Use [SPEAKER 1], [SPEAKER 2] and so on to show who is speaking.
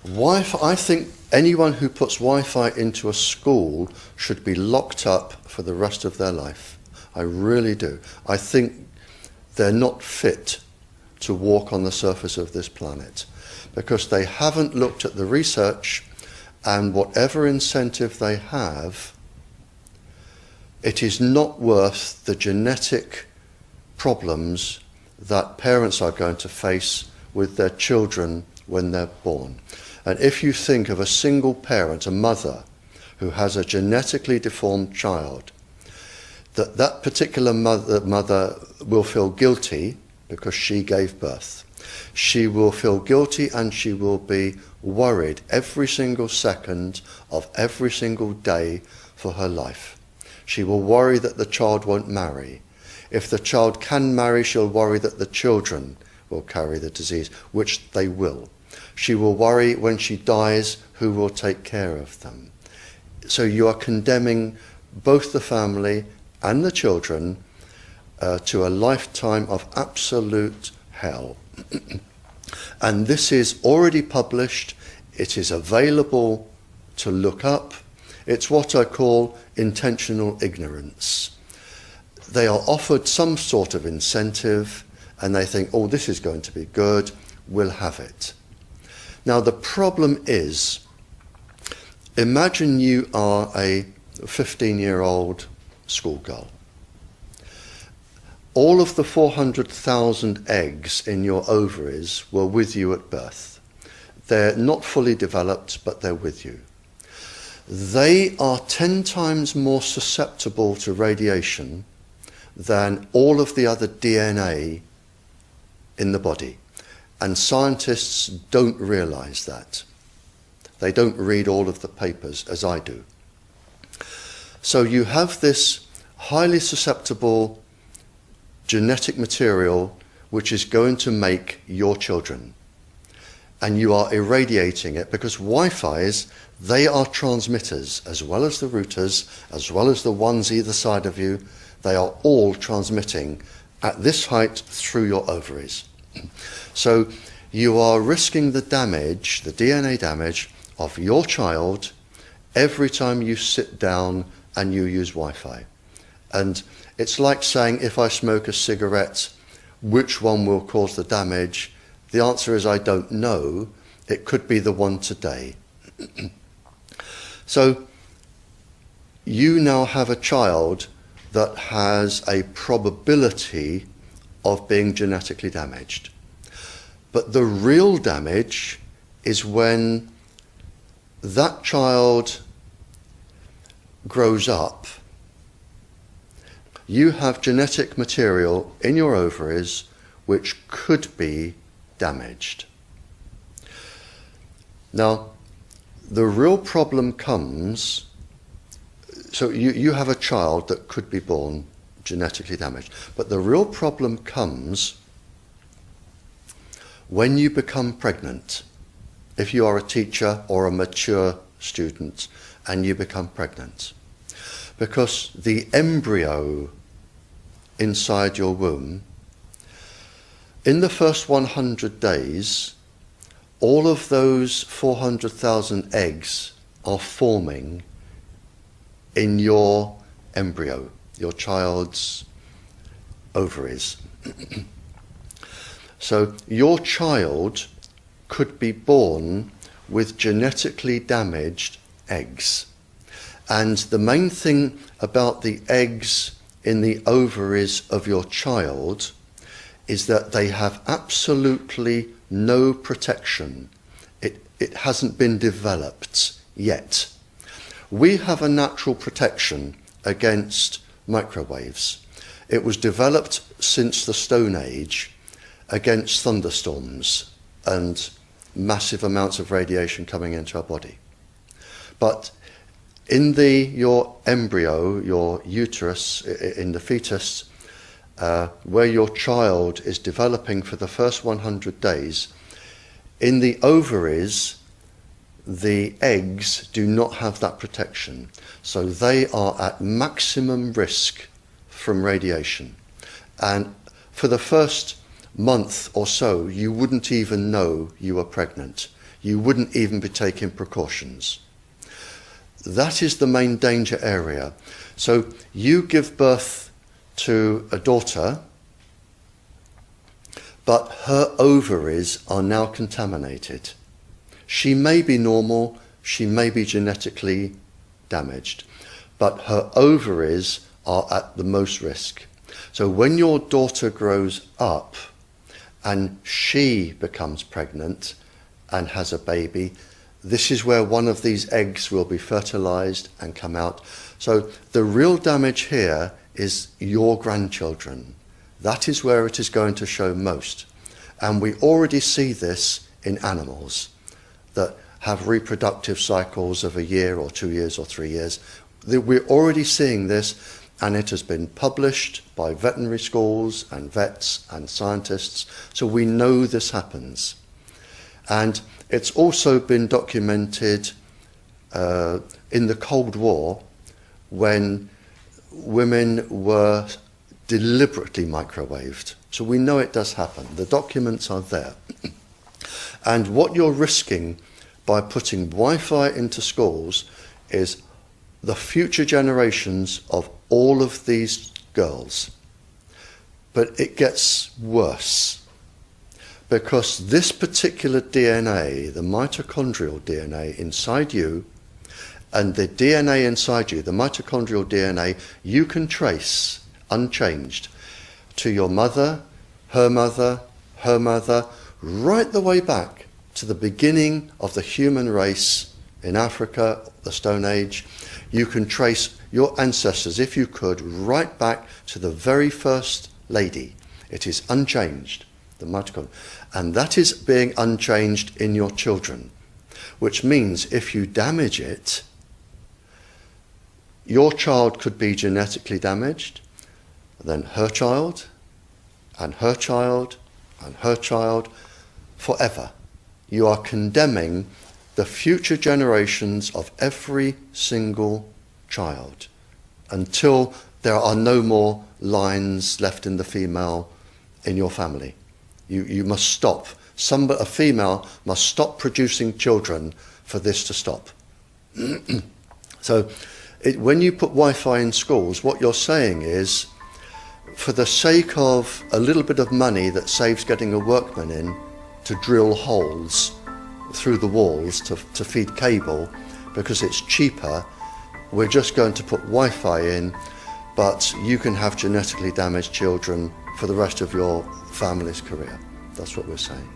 [SPEAKER 1] Wi-Fi, I think anyone who puts Wi-Fi into a school should be locked up for the rest of their life. I really do. I think they're not fit to walk on the surface of this planet because they haven't looked at the research, and whatever incentive they have, it is not worth the genetic problems that parents are going to face with their children when they're born. And if you think of a single parent, a mother, who has a genetically deformed child, that particular mother will feel guilty because she gave birth. She will feel guilty and she will be worried every single second of every single day for her life. She will worry that the child won't marry. If the child can marry, she'll worry that the children will carry the disease, which they will. She will worry when she dies who will take care of them. So you are condemning both the family and the children to a lifetime of absolute hell. And this is already published. It is available to look up. It's what I call intentional ignorance. They are offered some sort of incentive and they think, oh, this is going to be good, we'll have it. Now the problem is, imagine you are a 15-year-old schoolgirl. All of the 400,000 eggs in your ovaries were with you at birth. They're not fully developed, but they're with you. They are 10 times more susceptible to radiation than all of the other DNA in the body. And scientists don't realize that. They don't read all of the papers as I do. So you have this highly susceptible genetic material which is going to make your children. And you are irradiating it because Wi-Fi's, they are transmitters as well as the routers, as well as the ones either side of you. They are all transmitting at this height through your ovaries. So you are risking the damage, the DNA damage of your child every time you sit down and you use Wi-Fi. And it's like saying, if I smoke a cigarette, which one will cause the damage? The answer is I don't know. It could be the one today. So you now have a child that has a probability of being genetically damaged. But the real damage is when that child grows up. You have genetic material in your ovaries which could be damaged. Now, the real problem comes, so you have a child that could be born genetically damaged, but the real problem comes when you become pregnant. If you are a teacher or a mature student and you become pregnant, because the embryo inside your womb, in the first 100 days, all of those 400,000 eggs are forming in your embryo, your child's ovaries. So your child could be born with genetically damaged eggs. And the main thing about the eggs in the ovaries of your child is that they have absolutely no protection. It hasn't been developed yet. We have a natural protection against microwaves. It was developed since the Stone Age against thunderstorms and massive amounts of radiation coming into our body. But in your embryo, your uterus, in the fetus, where your child is developing for the first 100 days, in the ovaries, the eggs do not have that protection. So they are at maximum risk from radiation. And for the first month or so, you wouldn't even know you were pregnant. you wouldn't even be taking precautions. That is the main danger area. So you give birth to a daughter, but her ovaries are now contaminated. She may be normal, she may be genetically damaged, but her ovaries are at the most risk. So when your daughter grows up and she becomes pregnant and has a baby, this is where one of these eggs will be fertilized and come out. So the real damage here is your grandchildren. That is where it is going to show most. And we already see this in animals that have reproductive cycles of a year or 2 years or 3 years. We're already seeing this, and it has been published by veterinary schools and vets and scientists, so we know this happens. And it's also been documented in the Cold War when women were deliberately microwaved. So we know it does happen. The documents are there. And what you're risking by putting Wi-Fi into schools is the future generations of all of these girls. But it gets worse, because this particular DNA, the mitochondrial DNA inside you, and the DNA inside you, the mitochondrial DNA, you can trace unchanged to your mother, her mother, her mother, right the way back to the beginning of the human race in Africa, the Stone Age. You can trace your ancestors, if you could, right back to the very first lady. It is unchanged, the mitochondria. And that is being unchanged in your children, which means if you damage it, your child could be genetically damaged, then her child, and her child, and her child, forever. You are condemning the future generations of every single child until there are no more lines left in the female in your family. You must stop. A female must stop producing children for this to stop. So when you put Wi-Fi in schools, what you're saying is, for the sake of a little bit of money that saves getting a workman in to drill holes through the walls to feed cable, because it's cheaper, we're just going to put Wi-Fi in, but you can have genetically damaged children for the rest of your family's career. That's what we're saying.